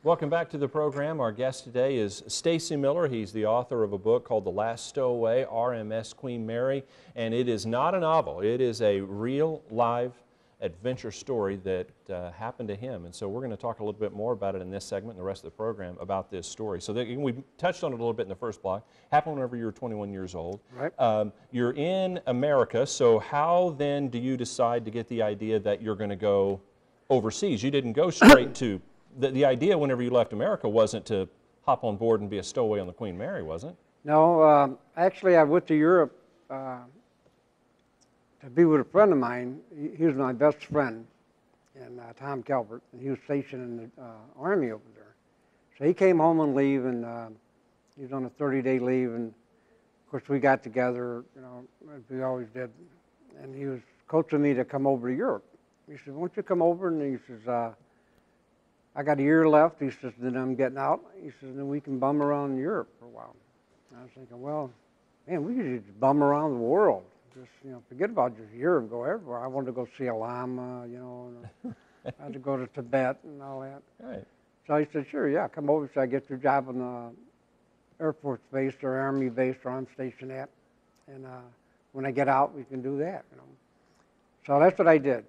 Welcome back to the program. Our guest today is Stacy Miller. He's the author of a book called The Last Stowaway, R.M.S. Queen Mary, and it is not a novel. It is a real, live adventure story that happened to him. And so we're going to talk a little bit more about it in this segment and the rest of the program about this story. So we touched on it a little bit in the first block. Happened whenever you were 21 years old. Right. You're in America, so how then do you decide to get the idea that you're going to go overseas? You didn't go straight to, the idea whenever you left America wasn't to hop on board and be a stowaway on the Queen Mary, was it? No, actually I went to Europe to be with a friend of mine. He was my best friend, and Tom Calvert, and he was stationed in the Army over there. So he came home on leave, and he was on a 30-day leave, and of course we got together, you know, as we always did, and he was coaching me to come over to Europe. He said, "Why don't you come over?" And he says, "I got a year left." He says, "Then I'm getting out." He says, "Then we can bum around in Europe for a while." And I was thinking, well, man, we could just bum around the world. Just, you know, forget about just Europe, go everywhere. I wanted to go see a llama, you know, and I had to go to Tibet and all that. Right. So he said, "Sure, yeah, come over." So I get your job on the Air Force base or Army base where I'm stationed at. And when I get out, we can do that, you know. So that's what I did.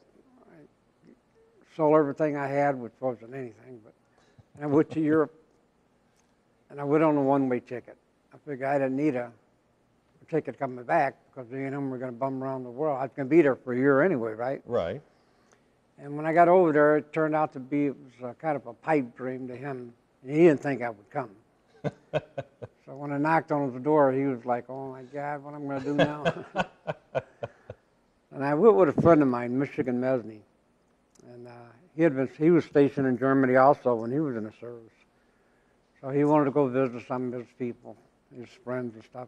I sold everything I had, which wasn't anything, but I went to Europe, and I went on a one-way ticket. I figured I didn't need a ticket coming back because me and him were going to bum around the world. I was going to be there for a year anyway, right? Right. And when I got over there, it turned out to be, it was kind of a pipe dream to him. And he didn't think I would come. So when I knocked on his door, he was like, "Oh my God, what am I going to do now?" And I went with a friend of mine, Michigan Mesney. And he was stationed in Germany also when he was in the service. So he wanted to go visit some of his people, his friends and stuff.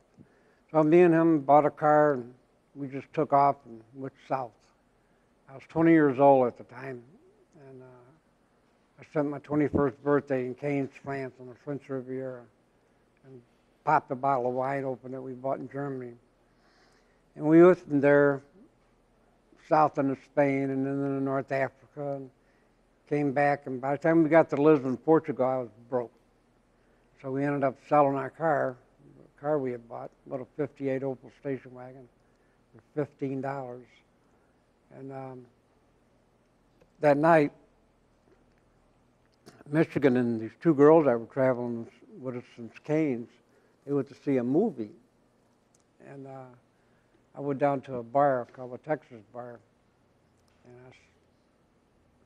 So me and him bought a car, and we just took off and went south. I was 20 years old at the time, and I spent my 21st birthday in Cannes, France, on the French Riviera, and popped a bottle of wine open that we bought in Germany. And we went from there south into Spain and then into North Africa, and came back. And by the time we got to Lisbon, Portugal, I was broke. So we ended up selling our car. Car we had bought, a little 58 Opel station wagon, for $15. And that night, Michigan and these two girls that were traveling with us from Cannes, they went to see a movie. And I went down to a bar called a Texas bar, and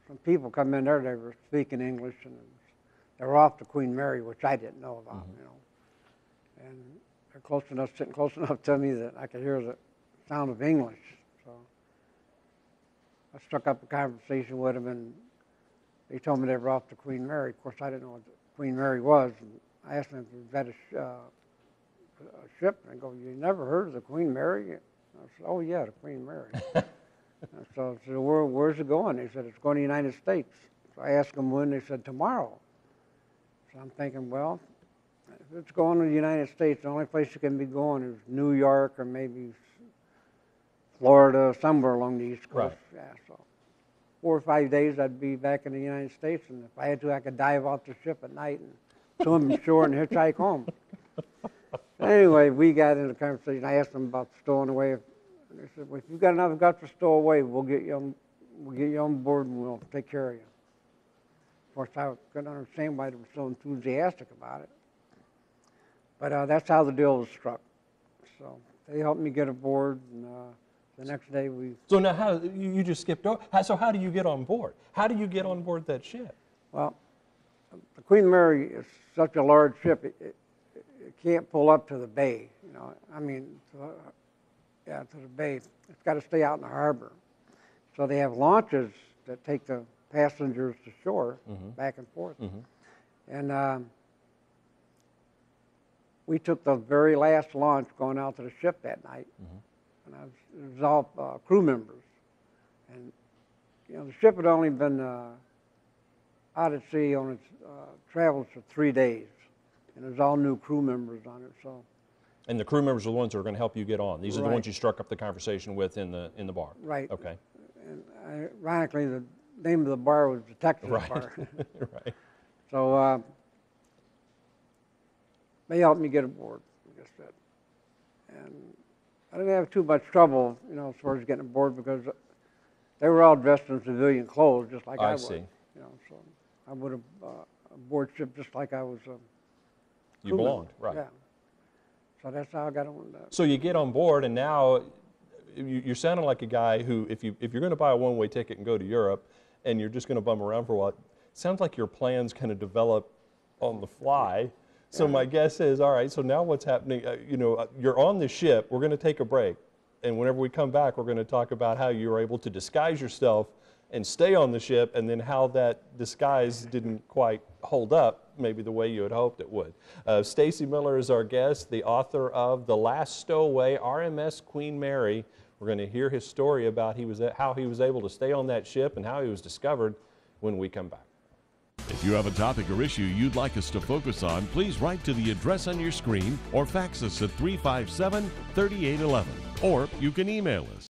some people come in there, they were speaking English, and they were off to Queen Mary, which I didn't know about, you know. And they're sitting close enough to me that I could hear the sound of English. So I struck up a conversation with them, and they told me they were off to Queen Mary. Of course, I didn't know what the Queen Mary was. And I asked them if they had a ship, and they go, "You never heard of the Queen Mary?" I said, "Oh yeah, the Queen Mary." So I said, "Where's it going?" They said, "It's going to the United States." So I asked them when. They said, "Tomorrow." So I'm thinking, well, if it's going to the United States, the only place you can be going is New York or maybe Florida, somewhere along the East Coast. Right. Yeah, so 4 or 5 days I'd be back in the United States, and if I had to, I could dive off the ship at night and swim ashore and hitchhike home. Anyway, we got into the conversation. I asked them about stowing away. And they said, "Well, if you've got enough guts to stow away, we'll get you on board and we'll take care of you." Of course, I couldn't understand why they were so enthusiastic about it. But that's how the deal was struck. So they helped me get aboard, and the next day we... So now how, you just skipped over, so how do you get on board? How do you get on board that ship? Well, the Queen Mary is such a large ship, it can't pull up to the bay, you know. I mean, to the bay. It's got to stay out in the harbor. So they have launches that take the passengers to shore, back and forth. And we took the very last launch going out to the ship that night, and it was all crew members. And you know, the ship had only been out at sea on its travels for 3 days, and it was all new crew members on it. So. And the crew members are the ones who are going to help you get on. These are the Right. ones you struck up the conversation with in the bar. Right. Okay. And ironically, the name of the bar was the Texas Right. Bar. Right. So they helped me get aboard, like I said. And I didn't have too much trouble, you know, as far as getting aboard because they were all dressed in civilian clothes, just like I was. See. You know, so I would have aboard ship just like I was. You belonged, right? Yeah. So that's how I got on that. So you get on board, and now you're sounding like a guy who, if you're going to buy a one-way ticket and go to Europe, and you're just going to bum around for a while, it sounds like your plans kind of develop on the fly. So my guess is, all right, so now what's happening, you know, you're on the ship, we're going to take a break, and whenever we come back, we're going to talk about how you were able to disguise yourself and stay on the ship, and then how that disguise didn't quite hold up maybe the way you had hoped it would. Stacy Miller is our guest, the author of The Last Stowaway, R.M.S. Queen Mary. We're going to hear his story about how he was able to stay on that ship and how he was discovered when we come back. If you have a topic or issue you'd like us to focus on, please write to the address on your screen or fax us at 357-3811. Or you can email us